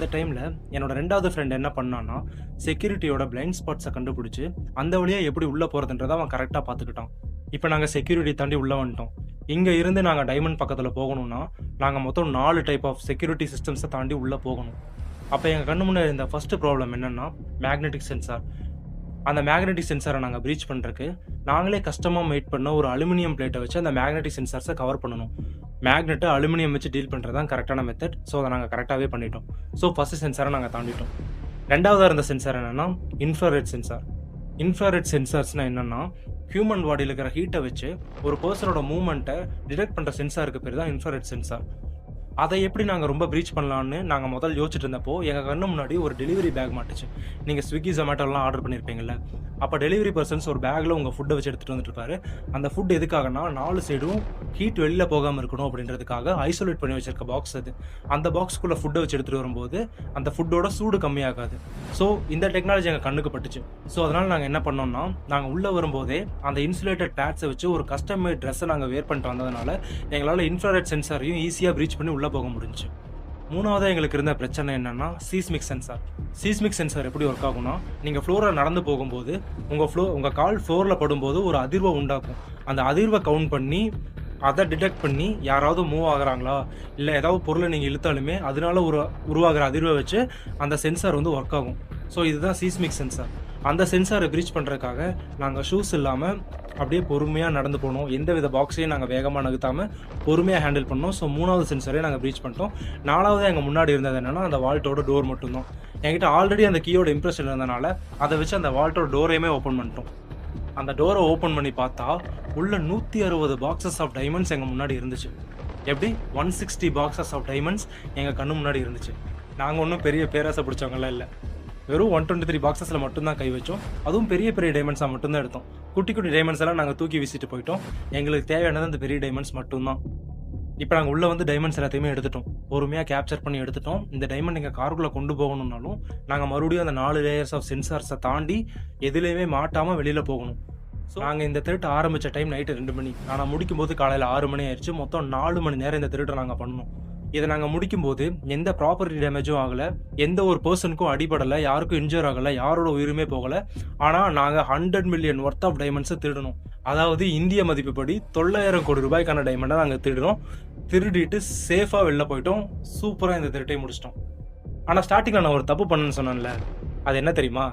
இந்த டைமில் என்னோட ரெண்டாவது ஃப்ரெண்ட் என்ன பண்ணான்னா, செக்யூரிட்டியோட பிளைண்ட் ஸ்பாட்ஸை கண்டுபிடிச்சு அந்த வழியாக எப்படி உள்ளே போகிறதுன்றதை அவன் கரெக்டாக பார்த்துக்கிட்டான். இப்போ நாங்கள் செக்யூரிட்டி தாண்டி உள்ளே வந்துட்டோம். இங்கே இருந்து நாங்கள் டைமண்ட் பக்கத்தில் போகணும்னா நாங்கள் மொத்தம் 4 டைப் ஆஃப் செக்யூரிட்டி சிஸ்டம்ஸை தாண்டி உள்ளே போகணும். அப்போ எங்கள் கண்ணு முன்னாடி இருந்த ஃபஸ்ட்டு ப்ராப்ளம் என்னென்னா மேக்னெட்டிக் சென்சார். அந்த மேக்னெட்டிக் சென்சாரை நாங்கள் ப்ரீச் பண்ணுறதுக்கு நாங்களே கஸ்டமாக மேட் பண்ண ஒரு அலுமினியம் பிளேட்டை வச்சு அந்த மேக்னெட்டிக் சென்சார்ஸை கவர் பண்ணணும். மேக்னெட்டை அலுமினியம் வச்சு டீல் பண்ணுறது தான் கரெக்டான மெத்தட். ஸோ அதை நாங்கள் கரெக்டாகவே பண்ணிட்டோம். ஸோ ஃபஸ்ட்டு சென்சாரை நாங்கள் தாண்டிட்டோம். ரெண்டாவதாக இருந்த சென்சார் என்னென்னா இன்ஃப்ராரெட் சென்சார். இன்ஃப்ராரெட் சென்சார்ஸ்னால் என்னென்னா ஹியூமன் பாடியில் இருக்கிற ஹீட்டை வச்சு ஒரு பர்சனோட மூவ்மெண்ட்டை டிடெக்ட் பண்ணுற சென்சாருக்கு பேர் தான் இன்ஃப்ராரெட் சென்சார். அதை எப்படி நாங்கள் ரொம்ப ப்ரீச் பண்ணலான்னு நாங்கள் முதல் யோசிச்சுட்டு இருந்தப்போ எங்கள் கண்ணு முன்னாடி ஒரு டெலிவரி பேக் மாட்டுச்சு. நீங்கள் ஸ்விக்கி ஜொமேட்டோலாம் ஆர்டர் பண்ணியிருப்பீங்கல்ல, அப்போ டெலிவரி பர்சன்ஸ் ஒரு பேக்கில் உங்கள் ஃபுட்டை வச்சு எடுத்துகிட்டு வந்துட்டுருப்பாரு. அந்த ஃபுட் எதுக்காகனா 4 சைடும் ஹீட் வெளியில் போகாமல் இருக்கணும் அப்படின்றதுக்காக ஐசோலேட் பண்ணி வச்சிருக்க பாக்ஸ் அது. அந்த பாக்ஸ்க்குள்ளே ஃபுட்டை வச்சு எடுத்துகிட்டு வரும்போது அந்த ஃபுட்டோட சூடு கம்மியாகாது. ஸோ இந்த டெக்னாலஜி எங்கள் கண்ணுக்கு பட்டுச்சு. ஸோ அதனால் நாங்கள் என்ன பண்ணோம்னா, நாங்கள் உள்ளே வரும்போதே அந்த இன்சுலேட்டட் பேட்ஸை வச்சு ஒரு கஸ்டம் மேட் ட்ரெஸ்ஸை நாங்கள் வேர் பண்ணிட்டு வந்ததுனால எங்களால் இன்ஃப்ராரெட் சென்சாரையும் ஈஸியாக ப்ரீச் பண்ணி உள்ளே போக முடிஞ்சு. மூணாவதாக எங்களுக்கு இருந்த பிரச்சனை என்னன்னா சீஸ்மிக் சென்சார். சீஸ்மிக் சென்சார் எப்படி ஒர்க் ஆகும்னா, நீங்கள் ஃப்ளோரில் நடந்து போகும்போது உங்கள் கால் ஃப்ளோரில் படும்போது ஒரு அதிர்வை உண்டாக்கும். அந்த அதிர்வை கவுண்ட் பண்ணி அதை டிடெக்ட் பண்ணி யாராவது மூவ் ஆகுறாங்களா இல்லை ஏதாவது பொருளை நீங்கள் இழுத்தாலுமே அதனால உருவாகிற அதிர்வை வச்சு அந்த சென்சார் வந்து ஒர்க் ஆகும். ஸோ இதுதான் சீஸ்மிக் சென்சார். அந்த சென்சாரை ப்ரீச் பண்ணுறதுக்காக நாங்கள் ஷூஸ் இல்லாமல் அப்படியே பொறுமையாக நடந்து போனோம். எந்த வித பாக்ஸையும் நாங்கள் வேகமாக நகர்த்தாமல் பொறுமையாக ஹேண்டில் பண்ணோம். ஸோ மூணாவது சென்சரே நாங்கள் ப்ரீச் பண்ணிட்டோம். நாலாவது எங்கள் முன்னாடி இருந்தது என்னென்னா அந்த வால்ட்டோட டோர் மட்டும்தான். என்கிட்ட ஆல்ரெடி அந்த கீயோட இம்ப்ரெஷன் இருந்ததுனால அதை வச்சு அந்த வால்ட்டோட டோரையுமே ஓப்பன் பண்ணிட்டோம். அந்த டோரை ஓப்பன் பண்ணி பார்த்தா உள்ள 160 பாக்ஸஸ் ஆஃப் டைமண்ட்ஸ் எங்கள் முன்னாடி இருந்துச்சு. எப்படி 160 பாக்ஸஸ் ஆஃப் டைமண்ட்ஸ் எங்கள் கண்ணு முன்னாடி இருந்துச்சு. நாங்கள் ஒன்றும் பெரிய பேராசை பிடிச்சவங்களாம் இல்லை. வெறும் 123 பாக்ஸஸில் மட்டும்தான் கை வச்சோம். அதுவும் பெரிய பெரிய டைமண்ட்ஸாக மட்டும்தான் எடுத்தோம். குட்டி குட்டி டைமண்ட்ஸ் எல்லாம் நாங்கள் தூக்கி வீசிட்டு போயிட்டோம். எங்களுக்கு தேவையானது அந்த பெரிய டைமண்ட்ஸ் மட்டும்தான். இப்போ நாங்கள் உள்ளே வந்து டைமண்ட்ஸ் எல்லாத்தையுமே எடுத்துட்டோம். பொறுமையாக கேப்சர் பண்ணி எடுத்துட்டோம். இந்த டைமண்ட் எங்கள் காருக்குள்ளே கொண்டு போகணுன்னாலும் நாங்கள் மறுபடியும் அந்த 4 லேயர்ஸ் ஆஃப் சென்சார்ஸை தாண்டி எதுலேயுமே மாட்டாமல் வெளியில் போகணும். ஸோ நாங்கள் இந்த திருட்டு ஆரம்பித்த டைம் நைட்டு 2 மணி. ஆனால் முடிக்கும்போது காலையில் 6 மணி ஆயிடுச்சு. மொத்தம் 4 மணி நேரம் இந்த திருட்டை நாங்கள் பண்ணோம். இதை நாங்கள் முடிக்கும்போது எந்த ப்ராப்பர்ட்டி டேமேஜும் ஆகலை, எந்த ஒரு பர்சனுக்கும் அடிபடலை, யாருக்கும் இன்ஜூர் ஆகலை, யாரோட உயிருமே போகலை. ஆனால் நாங்கள் 100 மில்லியன் ஒர்த் ஆஃப் டைமண்ட்ஸை திருடணும். அதாவது இந்திய மதிப்புப்படி 900 கோடி ரூபாய்க்கான டைமண்டை நாங்கள் திருடிட்டு சேஃபாக வெளில போயிட்டோம். சூப்பராக இந்த திருட்டை முடிச்சிட்டோம். ஆனால் ஸ்டார்டிங்கில் நான் ஒரு தப்பு பண்ணேன்னு சொன்னேன்ல, அது என்ன தெரியுமா?